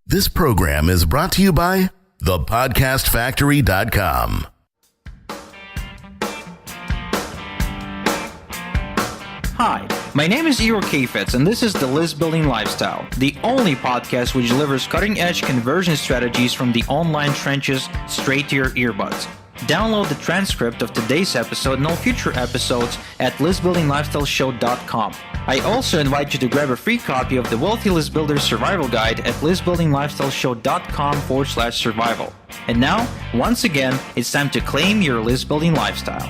This program is brought to you by thepodcastfactory.com. Hi, my name is Igor Kheifets, and this is The List Building Lifestyle, the only podcast which delivers cutting-edge conversion strategies from the online trenches straight to your earbuds. Download the transcript of today's episode and all future episodes at listbuildinglifestyleshow.com. I also invite you to grab a free copy of the Wealthy List Builder Survival Guide at listbuildinglifestyleshow.com/survival. And now, once again, it's time to claim your list building lifestyle.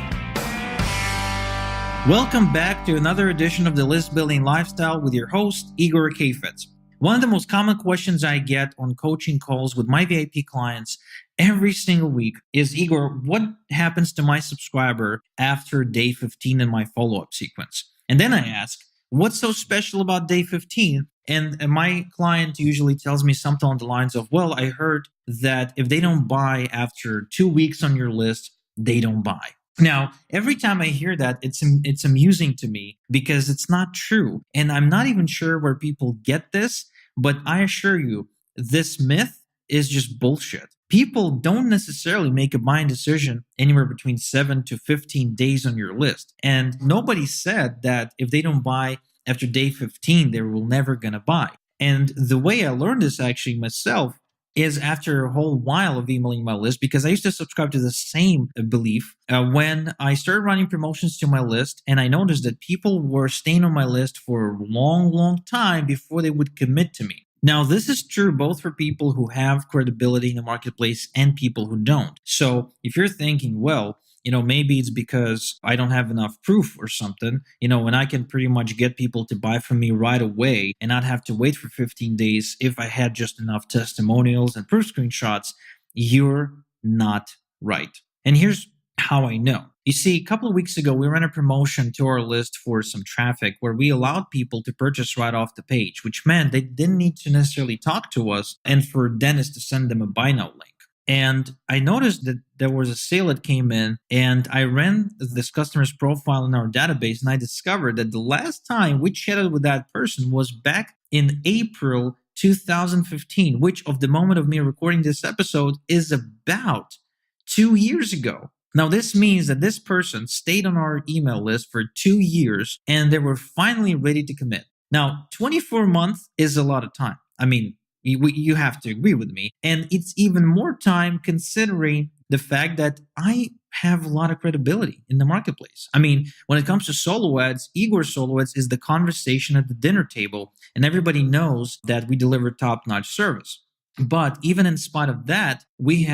Welcome back to another edition of the List Building Lifestyle with your host, Igor Kheifets. One of the most common questions I get on coaching calls with my VIP clients every single week is, Igor, what happens to my subscriber after day 15 in my follow-up sequence? And then I ask, what's so special about day 15? And my client usually tells me something along the lines of, well, I heard that if they don't buy after 2 weeks on your list, they don't buy. Now, every time I hear that, it's amusing to me because it's not true. And I'm not even sure where people get this, but I assure you, this myth is just bullshit. People don't necessarily make a buying decision anywhere between 7 to 15 days on your list. And nobody said that if they don't buy after day 15, they will never gonna buy. And the way I learned this actually myself is after a whole while of emailing my list, because I used to subscribe to the same belief when I started running promotions to my list, and I noticed that people were staying on my list for a long, long time before they would commit to me. Now, this is true both for people who have credibility in the marketplace and people who don't. So if you're thinking, well, maybe it's because I don't have enough proof or something, and I can pretty much get people to buy from me right away and not have to wait for 15 days if I had just enough testimonials and proof screenshots, you're not right. And here's how I know. You see, a couple of weeks ago, we ran a promotion to our list for some traffic where we allowed people to purchase right off the page, which meant they didn't need to necessarily talk to us and for Dennis to send them a buy now link. And I noticed that there was a sale that came in, and I ran this customer's profile in our database, and I discovered that the last time we chatted with that person was back in April 2015, which of the moment of me recording this episode is about 2 years ago. Now, this means that this person stayed on our email list for 2 years, and they were finally ready to commit. Now, 24 months is a lot of time. I mean, you have to agree with me. And it's even more time considering the fact that I have a lot of credibility in the marketplace. I mean, when it comes to solo ads, Igor Solo Ads is the conversation at the dinner table, and everybody knows that we deliver top-notch service. But even in spite of that, we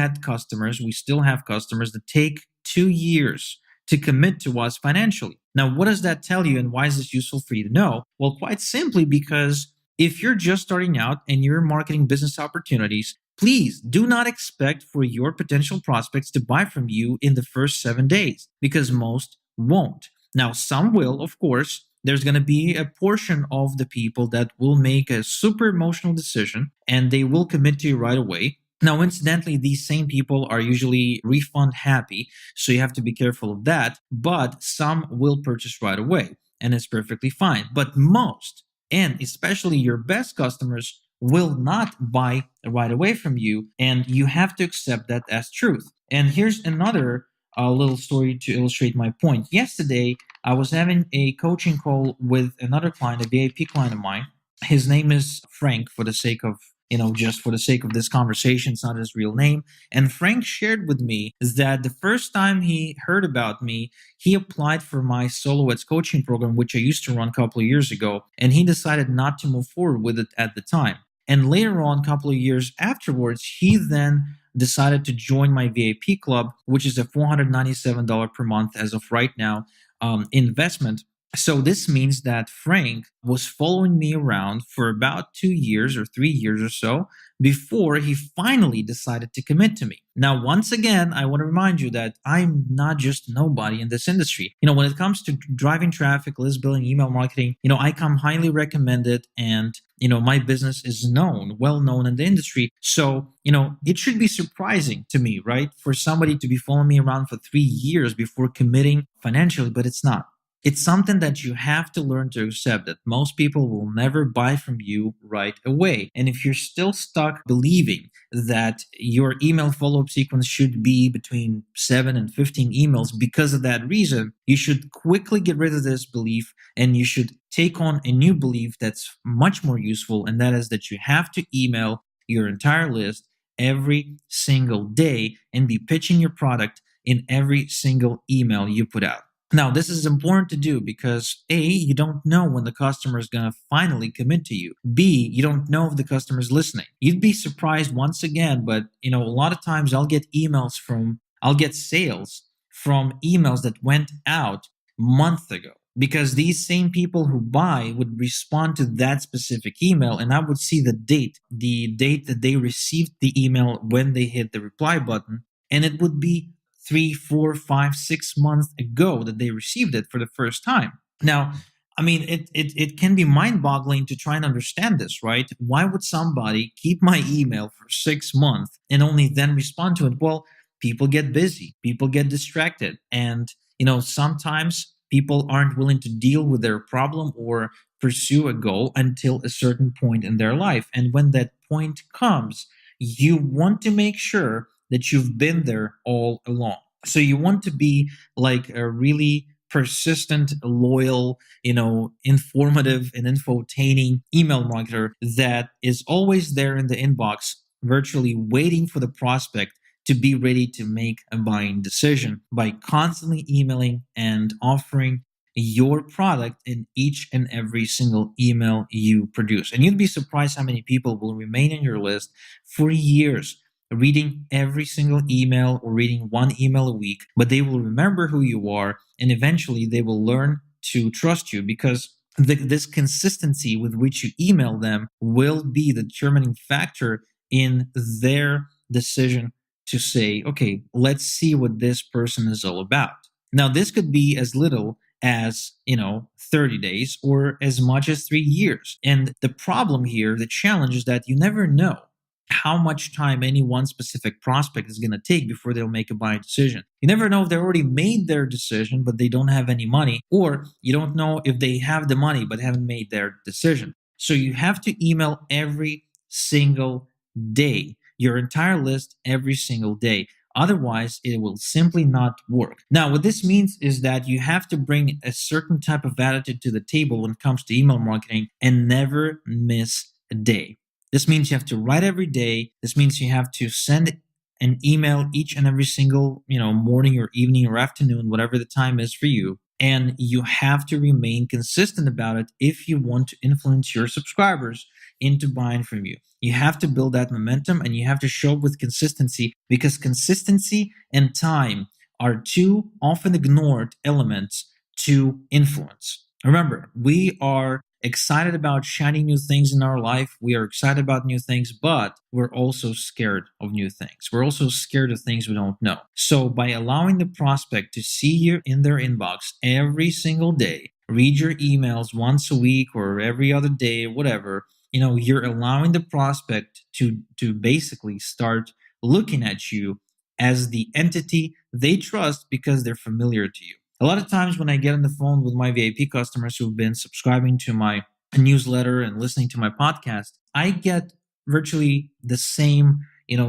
still have customers that take 2 years to commit to us financially. Now, what does that tell you, and why is this useful for you to know? Well, quite simply because if you're just starting out and you're marketing business opportunities, please do not expect for your potential prospects to buy from you in the first 7 days, because most won't. Now, some will, of course. There's going to be a portion of the people that will make a super emotional decision and they will commit to you right away. Now, incidentally, these same people are usually refund happy, so you have to be careful of that. But some will purchase right away, and it's perfectly fine. But most, and especially your best customers, will not buy right away from you, and you have to accept that as truth. And here's another little story to illustrate my point. Yesterday, I was having a coaching call with another client, a VIP client of mine. His name is Frank, for the sake of just for the sake of this conversation, it's not his real name. And Frank shared with me that the first time he heard about me, he applied for my Solo Ads coaching program, which I used to run a couple of years ago, and he decided not to move forward with it at the time. And later on, a couple of years afterwards, he then decided to join my VIP club, which is a $497 per month as of right now investment. So this means that Frank was following me around for about 2 years or 3 years or so before he finally decided to commit to me. Now, once again, I want to remind you that I'm not just nobody in this industry. When it comes to driving traffic, list building, email marketing, I come highly recommended, and my business is well known in the industry. So, it should be surprising to me, right? For somebody to be following me around for 3 years before committing financially, but it's not. It's something that you have to learn to accept, that most people will never buy from you right away. And if you're still stuck believing that your email follow-up sequence should be between 7 and 15 emails because of that reason, you should quickly get rid of this belief and you should take on a new belief that's much more useful, and that is that you have to email your entire list every single day and be pitching your product in every single email you put out. Now, this is important to do because A, you don't know when the customer is going to finally commit to you. B, you don't know if the customer is listening. You'd be surprised once again, but a lot of times I'll get sales from emails that went out months ago, because these same people who buy would respond to that specific email, and I would see the date that they received the email when they hit the reply button, and it would be 3, 4, 5, 6 months ago that they received it for the first time. Now, I mean, it can be mind-boggling to try and understand this, right? Why would somebody keep my email for 6 months and only then respond to it? Well, people get busy, people get distracted, and sometimes people aren't willing to deal with their problem or pursue a goal until a certain point in their life. And when that point comes, you want to make sure that you've been there all along. So you want to be like a really persistent, loyal, informative and infotaining email marketer that is always there in the inbox, virtually waiting for the prospect to be ready to make a buying decision by constantly emailing and offering your product in each and every single email you produce. And you'd be surprised how many people will remain in your list for years, reading every single email or reading one email a week, but they will remember who you are, and eventually they will learn to trust you, because this consistency with which you email them will be the determining factor in their decision to say, okay, let's see what this person is all about. Now, this could be as little as 30 days or as much as 3 years. And the problem here, the challenge, is that you never know how much time any one specific prospect is going to take before they'll make a buying decision. You never know if they already made their decision but they don't have any money, or you don't know if they have the money but haven't made their decision. So you have to email every single day, your entire list every single day. Otherwise, it will simply not work. Now, what this means is that you have to bring a certain type of attitude to the table when it comes to email marketing and never miss a day. This means you have to write every day. This means you have to send an email each and every single, morning or evening or afternoon, whatever the time is for you. And you have to remain consistent about it if you want to influence your subscribers into buying from you. You have to build that momentum and you have to show up with consistency, because consistency and time are two often ignored elements to influence. Remember, we are excited about shiny new things in our life. We are excited about new things, but we're also scared of new things. We're also scared of things we don't know. So by allowing the prospect to see you in their inbox every single day, read your emails once a week or every other day, whatever, you're allowing the prospect to basically start looking at you as the entity they trust because they're familiar to you. A lot of times when I get on the phone with my VIP customers who've been subscribing to my newsletter and listening to my podcast, I get virtually the same,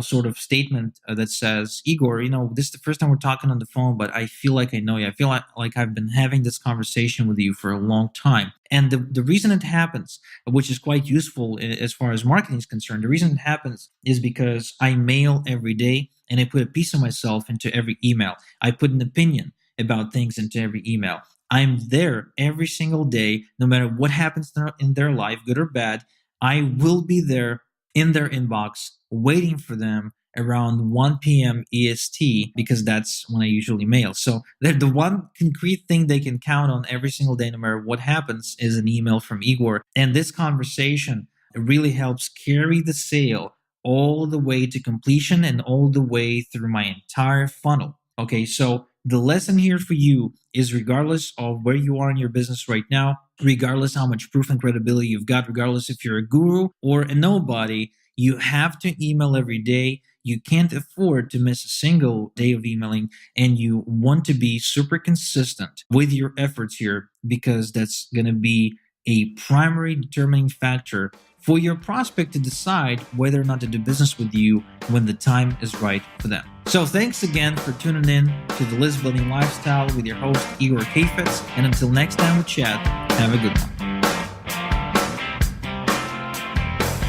sort of statement that says, Igor, this is the first time we're talking on the phone, but I feel like I know you. I feel like I've been having this conversation with you for a long time. And the reason it happens, which is quite useful as far as marketing is concerned, the reason it happens is because I mail every day and I put a piece of myself into every email. I put an opinion about things into every email. I'm there every single day, no matter what happens in their life, good or bad. I will be there in their inbox, waiting for them around 1 p.m. EST, because that's when I usually mail. So the one concrete thing they can count on every single day, no matter what happens, is an email from Igor. And this conversation really helps carry the sale all the way to completion and all the way through my entire funnel. Okay, so the lesson here for you is, regardless of where you are in your business right now, regardless how much proof and credibility you've got, regardless if you're a guru or a nobody, you have to email every day. you can't afford to miss a single day of emailing, and you want to be super consistent with your efforts here, because that's going to be a primary determining factor for your prospect to decide whether or not to do business with you when the time is right for them. So thanks again for tuning in to the List Building Lifestyle with your host, Igor Kheifets. And until next time we chat, have a good one.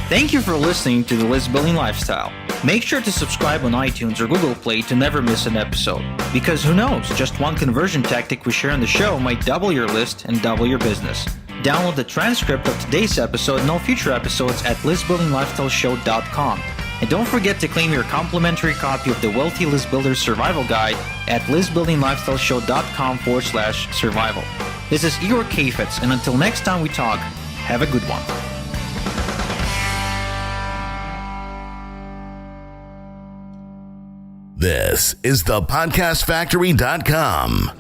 Thank you for listening to the List Building Lifestyle. Make sure to subscribe on iTunes or Google Play to never miss an episode. Because who knows, just one conversion tactic we share on the show might double your list and double your business. Download the transcript of today's episode and all future episodes at listbuildinglifestyleshow.com. And don't forget to claim your complimentary copy of the Wealthy List Builder Survival Guide at listbuildinglifestyleshow.com/survival. This is Igor Kheifets, and until next time we talk, have a good one. This is the podcastfactory.com.